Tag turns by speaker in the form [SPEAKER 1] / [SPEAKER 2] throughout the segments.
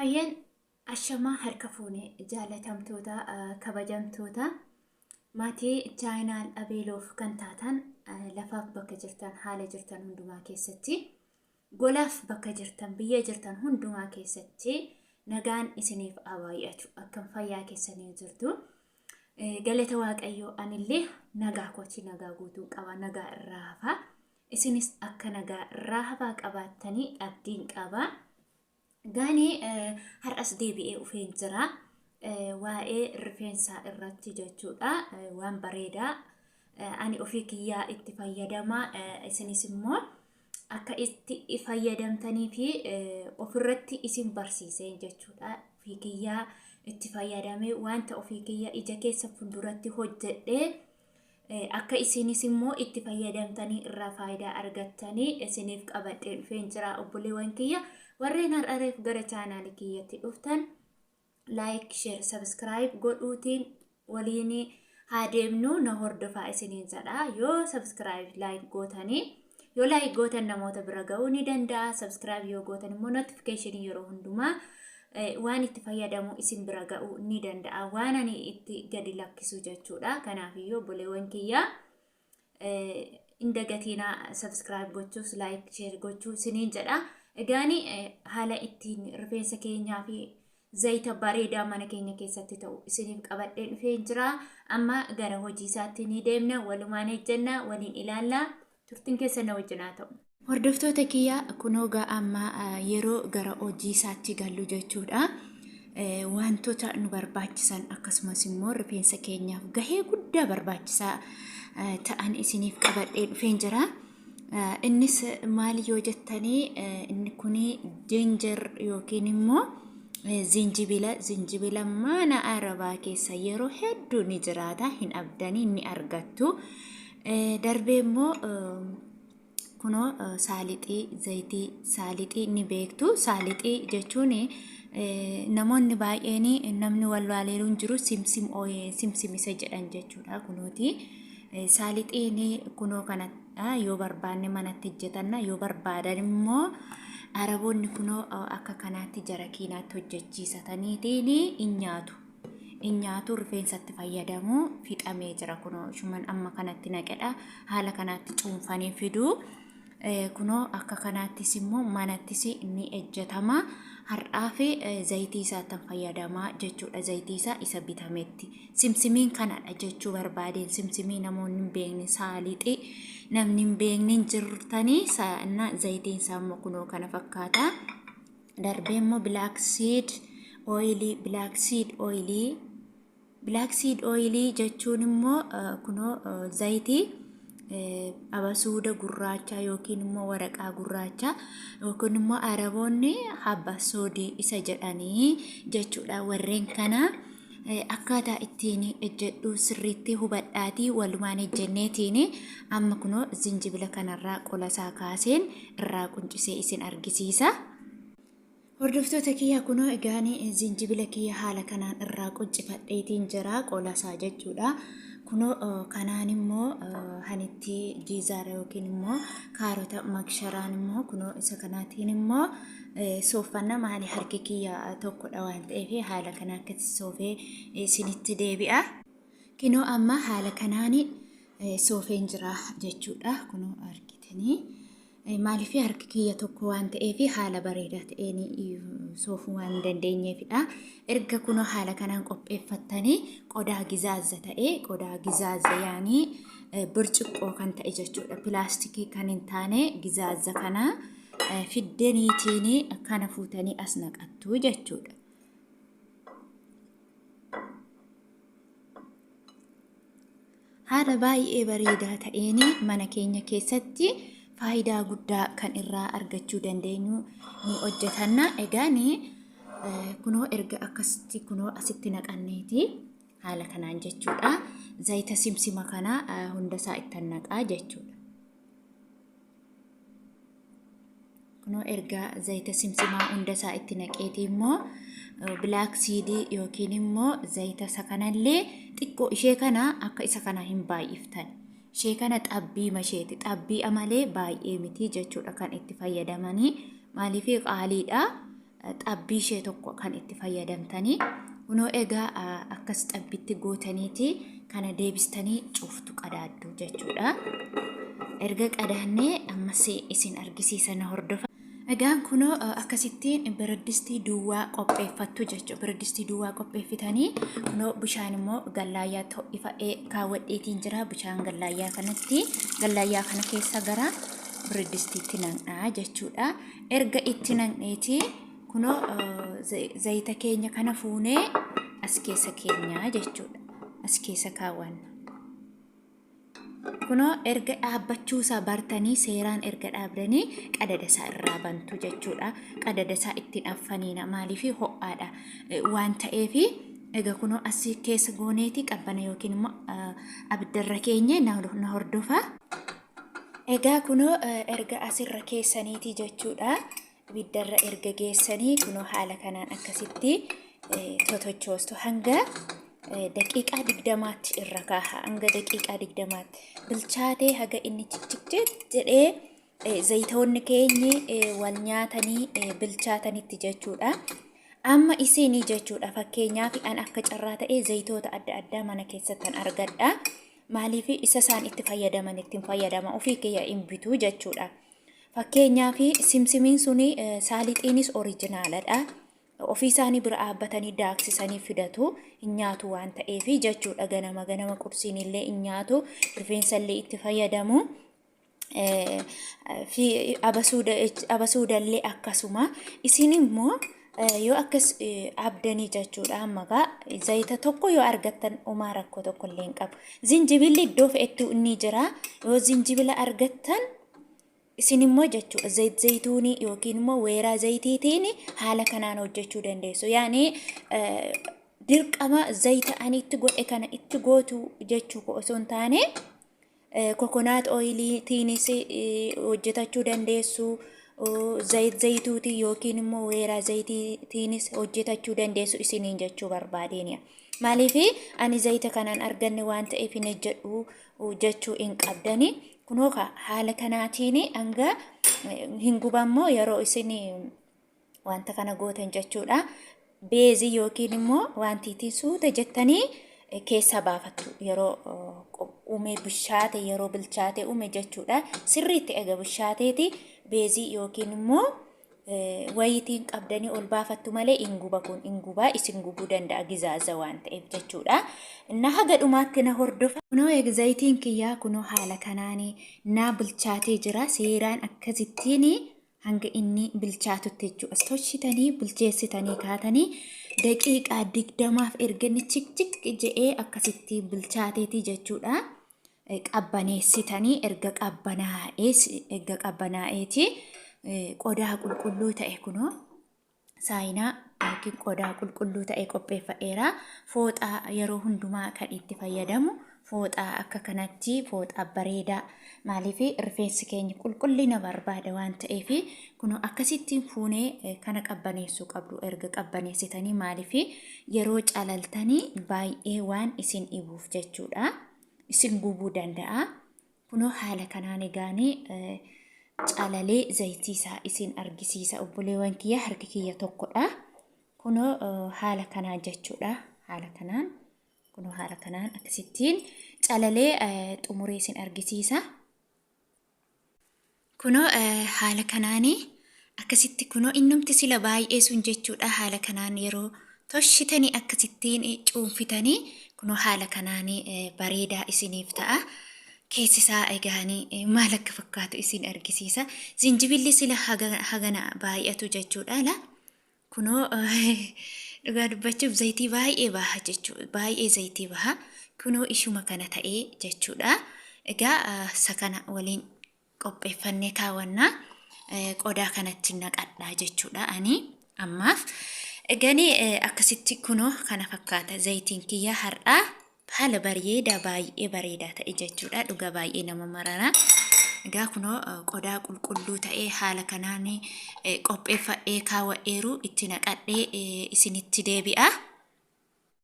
[SPEAKER 1] Hayyeen ashamaa harka fuunee jaalatamtoota kabajamtoota maatii chaayinaal abeeloof kan taatan lafaaf bakka jirtan haala jirtan hundumaa keessatti golaaf bakka jirtan biyya jirtan hundumaa keessatti nagaan isiniif abaayatu akkam fayyaa keessanii jirtu galata waaqayyoo anillee nagaa kooti nagaa guutuu qaba nagaa irraa hafa isinis akka nagaa irraa hafa qabaattanii abdiin qaba. Gani har'as deebi'ee ufeen jira waa'ee rifeensaa irratti jechuudha waan bareedaa ani ofii kiyyaa itti fayyadama isinis immoo akka itti fayyadamtanii fi ofirratti isin barsiiseen jechuudha ofii kiyyaa itti fayyadamee wanta ofii kiyyaa ija keessa funduratti hojjedhee akka isinis immoo itti fayyadamtanii irraa faayidaa argattanii isiniif qabadhee dhufeen jira obboleewwan kiyya. Warreen har'areef gara chaanaal kiyyatti dhuftan like share subscribe godhuutiin waliin haa deemnu na hordofaa isiniin jedha yoo subscribe like gootanii yoo like gootan namoota bira ga'uu ni danda'a subscribe yoo gootan immoo notification yeroo hundumaa waan itti fayyadamu isin bira ga'uu ni danda'a waan ani itti gadi lakkisu jechuudha kanaaf iyyuu obboleewwan kiyya indagatina subscribe gochuus like share gochuu isiniin jedha. Gani haala ittiin rifeensa keenyaa fi zayita bareedaa mana keenya keessatti ta'u isiniif qabadhee dhufeen jira amma gara hojii isaatti ni deemna walumaan ejjenna waliin ilaalla turtiin keessa na wajjinaa ta'u. Hordoftoota kiyya kunoo amma yeroo gara hojii isaatti gallu jechuudha. Wantoota nu barbaachisan akkasumas immoo rifeensa keenyaaf gahee guddaa barbaachisaa ta'an isiniif qabadhee dhufeen jira. Innis maal yoo jettanii inni kuni ginger yookiin immoo zinjibila mana arabaa keessa yeroo hedduu ni jiraata hin abdanii ni argattu darbee immoo kunoo saalixii zayitii saalixii ni beektu saalixii jechuun namoonni baay'een namni walwaaleeruun jiru simsimisa jedhan jechuudha kunooti saalixiin kunoo kanatti yoo barbaanne manatti hojjetanna yoo barbaadan immoo araboonni kunoo akka kanaatti jarakiinaatti hojjechiisataniitiin inyaatu rifeensatti fayyadamu fixamee jira kunoo shuman amma kanatti naqedha haala kanaatti cuunfanii fiduu kunoo akka kanaattis immoo manattis ni ejjetama har'aa fi zayitii isaatti fayyadamaa jechuudha zayitii isaa isa bitametti simsimiin kanadha jechuu barbaadeen simsimii namoonni hin beekne saalixii namni hin beekne jirtanii saana zayitiin isaa immoo kunoo kana fakkaata darbee immoo black seed oil jechuun immoo kunoo zayitii abasuuda gurraacha yookiin immoo waraqaa gurraacha yookiin immoo araboonni habba soodii isa jedhanii jechuudha warreen kana akkaataa ittiin ejjedhu sirriitti hubadhaatii walumaan ejjenneetiin amma kunoo zinjibila kanarraa qolasaa kaaseen irraa quncisee isin argisiisa. Hordoftoota kiyya kunoo egaanii zinjibila kiyya haala kanaan irraa quncifadheetiin jira qolasaa jechuudha. Kunoo kanaan immoo hanitti jiizaara yookiin immoo kaarota maksharaan immoo kunoo isa kanaatiin immoo sooffanna maali harki kiyya tokkodha waan ta'eef haala kanaa akkasi soofee isinitti deebi'a. Kunoo amma haala kanaan soofeen jira jechuudha kunoo argitanii. Maaliif harki kiyya tokko waan ta'eef haala bareedaa ta'een soofuu waan dandeenyeefidha. Erga kunoo haala kanaan qopheeffattanii qodaa gizaazza ta'e qodaa gizaazza yaanii burcuqqoo kan ta'e jechuudha. Pilaastikii kan hin taane gizaazza kana fiddaniitiin kana fuutanii as naqattu jechuudha. Haala baay'ee bareedaa ta'een mana keenya keessatti faayidaa guddaa kan irraa argachuu dandeenyu ni hojjetanna egaani kunoo erga akkasitti kunoo asitti naqanneeti haala kanaan jechuudha zayita simsima kana hundasaa itti naqaa jechuudha kunoo erga zayita simsimaa hundasaa itti naqeeti immoo black seed yookiin immoo zayita isa kanallee xiqqoo ishee kana akka isa kana hin baay'iftan ishee kana xabbii masheeti xabbii amalee baay'ee miti jechuudha kan itti fayyadamanii maaliif qaaliidha xabbii ishee tokko kan itti fayyadamtanii kunoo egaa akkas xabbitti gootaniiti kana deebistanii cuftu qadaaddu jechuudha. Erga qadaannee ammas isin argisiisa na hordofa. Egaan kunoo akkasittiin biradistii duwwaa qopheeffattu jechuudha. Biradistii duwwaa qopheeffitanii kunoo bishaan immoo gallaayyaa ho'ifa'ee kaawwadheetiin jira. Bishaan gallaayyaa kana keessa gara biridistiitti naqnaa jechuudha. Erga itti naqneeti kunoo zayita keenya kana fuunee as keessa keenyaa jechuudha. As keessa kaawwanna. Kunoo erga dhaabbachuusaa bartanii seeraan erga dhaabdanii qadadasaa irraa bantu jechuudha. Qadadasaa ittiin affaniina maaliif ho'aadha waan ta'eef egaa kunoo as keessa gooneeti qabbana yookiin immoo abiddarra keenya na hordofa. Egaa kunoo erga asirra keessaniiti jechuudha. Abiddarra erga geessanii kunoo haala kanaan akkasitti totochoostu hanga daqiiqaa 20 irra kaaha. Hanga daqiiqaa 20 bilchaatee haga inni chichik jedhee zayitoonni keenyi wal nyaatanii bilchaatanitti jechuudha. Amma isinii jechuudha fakkeenyaaf an akka carraa ta'ee zayitoota adda addaa mana keessatti argadha. Maaliif isa isaan itti fayyadaman ittiin fayyadama ofii kiyya hin bitu jechuudha. Fakkeenyaaf simsimiin suni saalixiinis oriijinaaladha. Ofii isaanii bira dhaabbatanii daaksisanii fidatu hin nyaatu waan ta'eef jechuudha. Ganama qursiin illee hin nyaatu, rifeensa illee itti fayyadamu. Abasuudallee akkasuma isin immoo yoo akkas abdanii jechuudha. Ammagaa zayita tokko yoo argattan homaa rakkoo tokko illee hin qabu. Zinjibilli iddoo fe'ettu inni jira. Yoo zinjibila argattan isin immoo jechuudha zayituunii yookiin immoo weeraa zayitiitiin haala kanaan hojjechuu dandeessu. Yaani dirqama zayita ani itti godhe kana itti gootu jechuu osoo hin taane kokonaat ooyiliitiinis hojjetachuu dandeessu. Zayituutii yookiin immoo weeraa zayitiinis hojjetachuu dandeessu isiniin jechuu barbaadeen. Maaliif ani zayita kanaan arganne waan ta'eef hin jedhu jechuu hin qabdani. Kunoo haala kanaatiin hanga hin gubammoo yeroo isin wanta kana gootan jechuudha. Beezii yookiin immoo wantiitiin suuta jettanii keessa baafattu yeroo uume bishaate yeroo bilchaate uume jechuudha. Sirriitti ega bishaateeti beezii yookiin immoo wayitiin qabdanii ol baafattu malee hin gubaa isin gubuu danda'a gizaaza waan ta'eef jechuudha. Na haga dhumaatti na hordofa. Kunoo zayitiin kiyyaa kunoo haala kanaanii na bilchaatee jira. Seeraan akkasittiin hanga inni bilchaatutti jechuudha. Toshitanii bilcheessitanii kaatanii daqiiqaa 20 erga inni chik jedhee akkasitti bilchaateeti jechuudha. Qabbaneessitanii erga qabbanaa'eeti qodaa qulqulluu ta'e kunoo saayinaa yookiin qodaa qulqulluu ta'e qopheeffadheera. Fooxaa yeroo hundumaa kan itti fayyadamu fooxaa akka kanatti fooxaa bareedaa. Maaliif rifeensi keenya qulqullina barbaada waan ta'eef kunoo akkasittiin fuunee kana qabbaneessuu qabdu. Erga qabbaneessitanii maaliif yeroo calaltanii baay'ee waan isin dhibuuf jechuudha. Isin gubuu danda'a. Kunoo haala kanaan egaanii calalee zayitiisaa isin argisiisa. Obboleewwan kiyya harki kiyya tokkodha. Kunoo haala kanaan jechuudha. Haala kanaan kunoo haala kanaan akkasittiin calalee xumuree isin argisiisa. Kunoo haala kanaanii akkasitti kunoo innumti sila baay'ee sun jechuudha. Haala kanaan yeroo toshitanii akkasittiin cuunfitanii kunoo haala kanaanii bareedaa isiniif ta'a. Keessisaa egaanii maal akka fakkaatu isin argisiisa. Zinjibilli sila hagana baay'atu jechuudha. Kunoo dhugaa dubbachuuf zayitii baay'ee baha jechuudha. Baay'ee zayitii baha. Kunoo ishuma kana ta'ee jechuudha. Egaa sakana waliin qopheeffannee kaawwannaa qodaa kanatti naqadhaa jechuudha. Ani ammaaf egaanii akkasitti kunoo kana fakkaata zayitiin kiyya har'aa. Haala bareedaa baay'ee bareedaa ta'e jechuudha. Dhugaa baay'ee nama marara. Egaa kunoo qodaa qulqulluu ta'ee haala kanaan qopheeffadhee kaawwadheeru itti naqadhee isinitti deebi'a.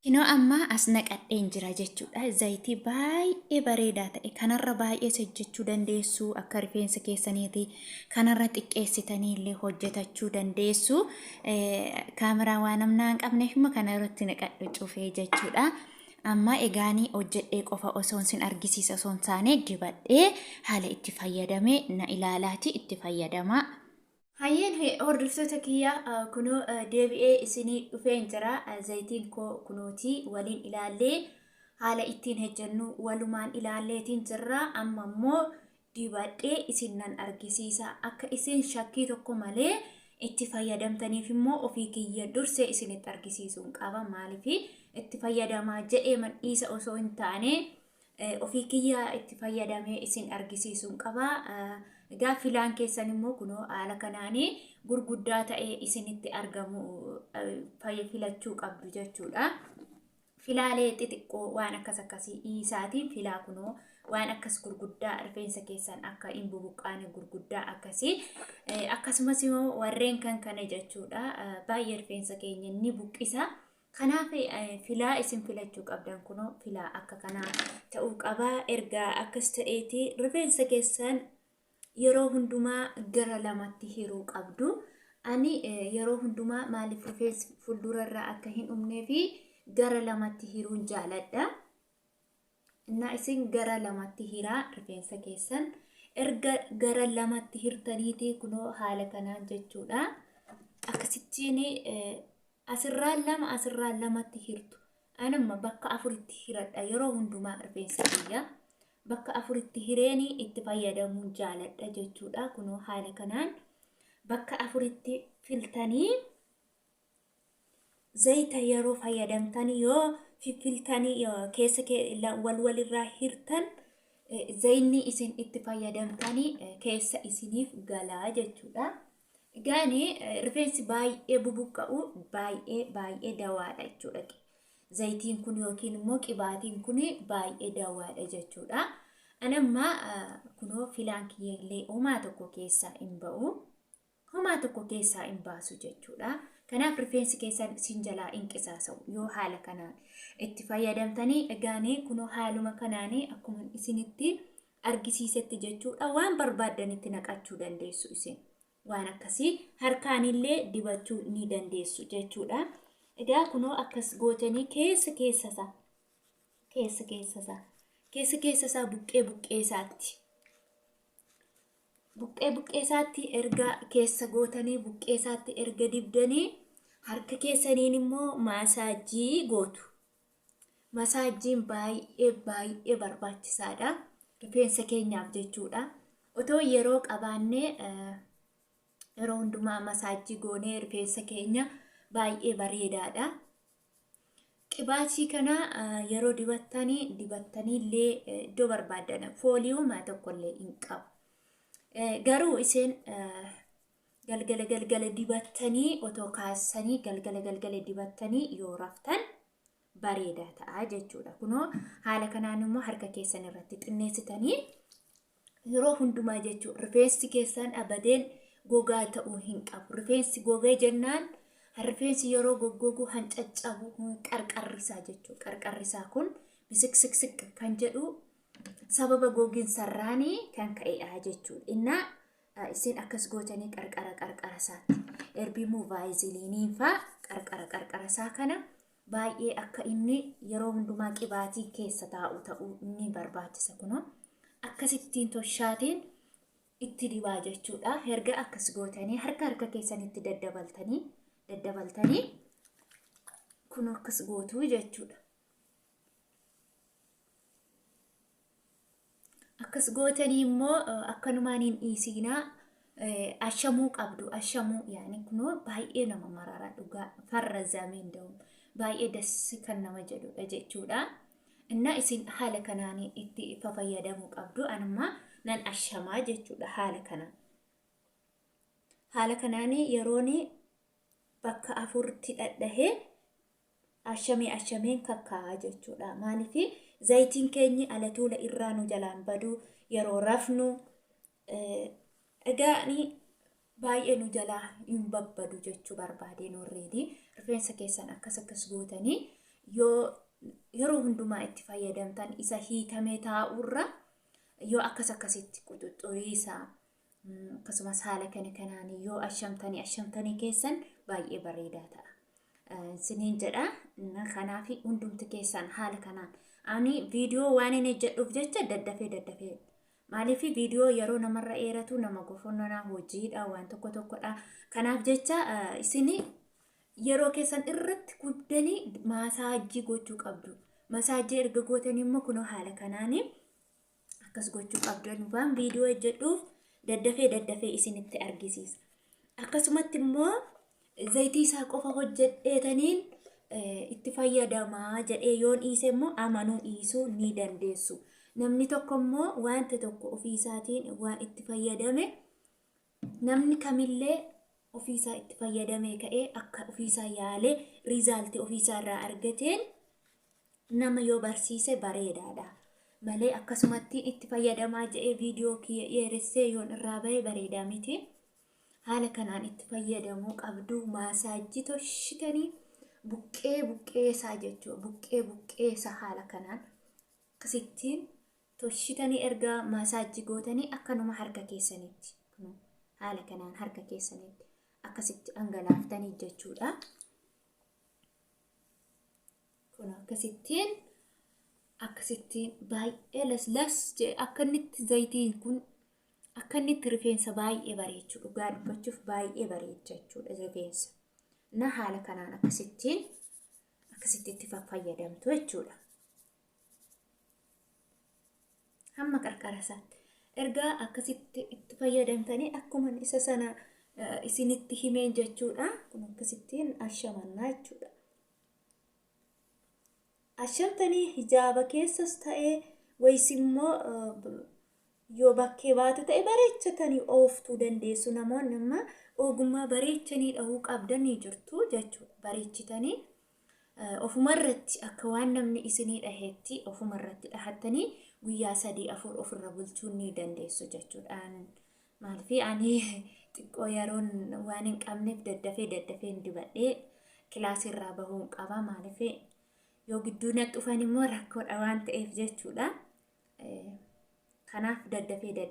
[SPEAKER 1] Kinoo amma as naqadheen jira jechuudha. Zayitii baay'ee bareedaa ta'e kanarra baay'ee hojjechuu dandeessu akka rifeensa keessaniiti. Kanarra xiqqeessitanii illee hojjetachuu dandeessu. Kaameraa waan amnaa hin qabneef immoo kanarratti naqadhe cufee jechuudha. Amma egaanii hojjedhee qofa osoon sin argisiisa osoon taane dibadhee haala itti fayyadamee na ilaalaati itti fayyadama. Hayyeen hordoftoota kiyyaa kunoo deebi'ee isinii dhufeen jira. Zayitiin koo kunooti waliin ilaallee haala ittiin hojjennu walumaan ilaalleetiin jirra. Amma immoo dibadhee isin nan argisiisa akka isin shakkii tokko malee itti fayyadamtaniif immoo ofii kiyya dursee isinitti argisiisuun qaba. Maaliif itti fayyadamaa jedhee mandhiisa osoo hin taane ofii kiyya itti fayyadamee isin argisiisuun qaba. Egaa filaan keessan immoo kunoo haala kanaanii gurguddaa ta'ee isinitti argamu filachuu qabdu jechuudha. Filaalee xixiqqoo waan akkasii isaatiin filaa kunoo waan akkas gurguddaa rifeensa keessan akka hin bubuqqaane gurguddaa akkasii akkasumas immoo warreen kan kana jechuudha baay'ee rifeensa keenya ni buqqisa. Kanaaf filaa isin filachuu qabdan kunoo filaa akka kanaa ta'uu qaba. Ergaa akkas ta'eeti rifeensa keessan yeroo hundumaa gara lamatti hiruu qabdu. Ani yeroo hundumaa maaliif rifeensi fuuldurarraa akka hin dhumnee fi gara lamatti hiruun jaaladha. Innaa isin gara lamatti hiraa rifeensa keessan erga gara lamatti hirtaniiti kunoo haala kanaan jechuudha. Akkasittiin asirraan lamatti hirtu. Anamma bakka afuritti hiradha yeroo hundumaa rifeensa kiyya. Bakka afuritti hireeni itti fayyadamuun jaaladha jechuudha. Kunoo haala kanaan bakka afuritti filtanii zayita yeroo fayyadamtanii yoo filtanii keessa walirraa hirtan zayinni isin itti fayyadamtanii keessa isiniif galaa jechuudha. Egaani rifeensi baay'ee bubuqqa'u baay'ee dawaadha jechuudha. Zayitiin kun yookiin immoo qibaatiin kun baay'ee dawaadha jechuudha. Anamma kunoo filaan kiyyaallee homaa tokko keessaa hin ba'u. Homaa tokko keessaa hin baasu jechuudha. Kanaaf rifeensi keessan isin jalaa hin qisaasa'u yoo haala kanaan itti fayyadamtanii egaanii kunoo haaluma kanaanii akkuma isinitti argisiisetti jechuudha. Waan barbaadanitti naqachuu dandeessu isin. Waan akkasii harkaanillee dibachuu ni dandeessu jechuudha. Egaa kunoo akkas gootanii keessa keessasaa buqqee isaatti erga keessa gootanii buqqee isaatti erga dibdanii harka keessaniin immoo maasaajii gootu. Masaajjiin baay'ee barbaachisaadha rifeensa keenyaaf jechuudha. Otoo yeroo qabaannee yeroo hundumaa masaajii goonee rifeensa keenya baay'ee bareedaadha. Qibaatii kana yeroo dibattanii illee iddoo barbaadan fooliiwumaa tokko illee hin qabu. Garuu isin galgala dibattanii otoo kaasanii galgala dibattanii yoo raftan bareedaa ta'a jechuudha. Kunoo haala kanaan immoo harka keessan irratti xinneessitanii yeroo hundumaa jechuudha rifeensi keessan abadeen gogaa ta'uu hin qabu. Rifeensi gogee jennaan rifeensi yeroo goggogu hancaccabu qarqarrisaa jechuudha. Qarqarrisaa kun bisiksiksik kan jedhu sababa gogiinsarraanii kan ka'edha jechuudha. Innaa isin akkas gootanii qarqarasaatti erbimuu vaayiziliiniin faa qarqarasaa kana baay'ee akka inni yeroo hundumaa qibaatii keessa taa'u ta'uu inni barbaachisa. Kunoo akkasittiin toshaatiin itti dibaa jechuudha. Erga akkas gootanii harka keessanitti daddabaltanii kun akkas gootuu jechuudha. Akkas gootanii immoo akkanumaan hin dhiisinaa ashamuu qabdu. Ashamuu yaani kunoo baay'ee nama mararaa dhugaa farra zameen da'u baay'ee dassi kan nama jedhudha jechuudha. Innaa isin haala kanaan itti fayyadamuu qabdu. Anuma nan ashamaa jechuudha haala kanaan. Haala kanaan yeroon bakka afuritti dhadhahee ashameen kakkaa'aa jechuudha. Maaliif zayitiin keenyi alatuula irraa nu jalaan badu yeroo rafnu egaani baay'ee nu jalaa hin babbadu jechuu barbaadeen warreedii. Rifeensa keessan akkas gootanii yeroo hundumaa itti fayyadamtan isa hiikamee taa'urra yoo akkasitti quxuxurii isaa akkasumas haala kanaan yoo ashamtanii keessan baay'ee bareedaa ta'a. Siniin jedha kanaaf hundumti keessan haala kanaan ani viidiyoo waan inni jedhuuf jecha daddafee maaliif viidiyoo yeroo namarra dheeratu nama gofonnaa hojiidha waan tokkodha kanaaf jecha isini yeroo keessan irratti guddanii maasaajii gochuu qabdu. Masaajii erga gootanii immoo kunoo haala kanaan akkas gochuu qabdu waan viidiyoo jedhuuf daddafee isinitti argisiisa. Akkasumatti immoo zayitii isaa qofa hojjedheetaniin itti fayyadamaa jedhee yoon dhiise immoo amanuu dhiisuu ni dandeessu. Namni tokko immoo wanta tokko ofiisaatiin waan itti fayyadame namni kamillee ofiisaa itti fayyadame ka'ee akka ofiisaa yaalee riizaaltii ofiisaa irraa argateen nama yoo barsiise bareedaadha. Malee akkasumatti itti fayyadamaa jedhee viidiyoo dheeressee yoon irraa bahe bareedaa miti. Haala kanaan itti fayyadamuu qabdu. Maasaajii toshitanii buqqee isaa jechuudha. Buqqee isaa haala kanaan akkasittiin toshitanii erga maasaajii gootanii akkanuma harka keessanitti haala kanaan harka keessanitti akkasitti angalaaftanii jechuudha. Kun akkasittiin baay'ee laslas akkanitti zayitiin kun akkanitti rifeensa baay'ee bareechuu dhugaa dubbachuuf baay'ee bareecha jechuudha rifeensa. Na haala kanaan akkasitti itti fayyadamtu jechuudha. Hamma qarqarasaatti erga akkasitti itti fayyadamtanii akkuma isa sana isinitti himeen jechuudha. Kun akkasittiin ashamannaa jechuudha. Ashamtanii hijaaba keessas ta'ee waysimmoo yoo bakkee baatu ta'e bareechatanii ooftuu dandeessu. Namoonni amma ogummaa bareechanii dhahuu qabdanii jirtu jechuudha. Bareechitanii ofumarratti akka waan namni isinii dhaheetti ofumarratti dhahattanii guyyaa 3-4 ofirra bulchuu ni dandeessu jechuudha. Maaliif ani xiqqoo yeroon waan hin qabneef daddafee dibadhee kilaasirraa bahuun qaba. Maaliif yoo gidduu natti dhufan immoo rakkoodha waan ta'eef jechuudha. Kanaaf daddafee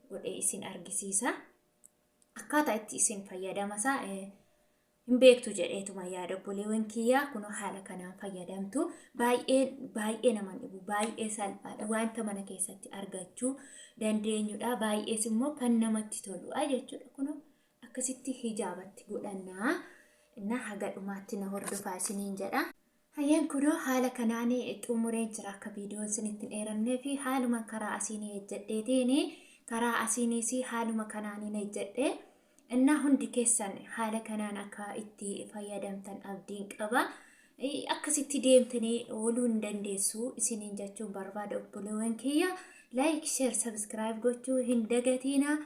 [SPEAKER 1] godhee isin argisiisa. Akkaataa itti isin fayyadamasaa hin beektu jedheetuma yaada obboleewwan kiyyaa kun haala kanaan fayyadamtu. Baay'ee nama dhibu baay'ee salphaadha. Wanta mana keessatti argachuu dandeenyudha. Baay'ees immoo kan namatti toludha jechuudha. Kun akkasitti hijaabatti godhannaa. Inna haga dhumaatti na hordofaa isiniin jedha. Hayyeen kunoo haala kanaan xumureen jira akka viidiyoon isinitti dheerannee fi haaluma karaa asiinii ejjedheetiin karaa asiiniis haaluma kanaan ejjedhee inna hundi keessan haala kanaan akka itti fayyadamtan abdiin qaba. Akkasitti deemtanii ooluu hin dandeessu isiniin jechuun barbaada obboleewwan kiyya. Like, share, subscribe gochuu hin dagatiina.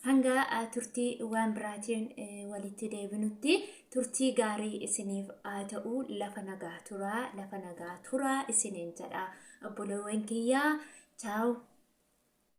[SPEAKER 1] Hanga turtii waan biraatiin walitti deebinutti turtii gaarii isiniif haa ta'u. Lafa nagaa turaa isiniin jedha obboleewwan kiyyaa. Ciao.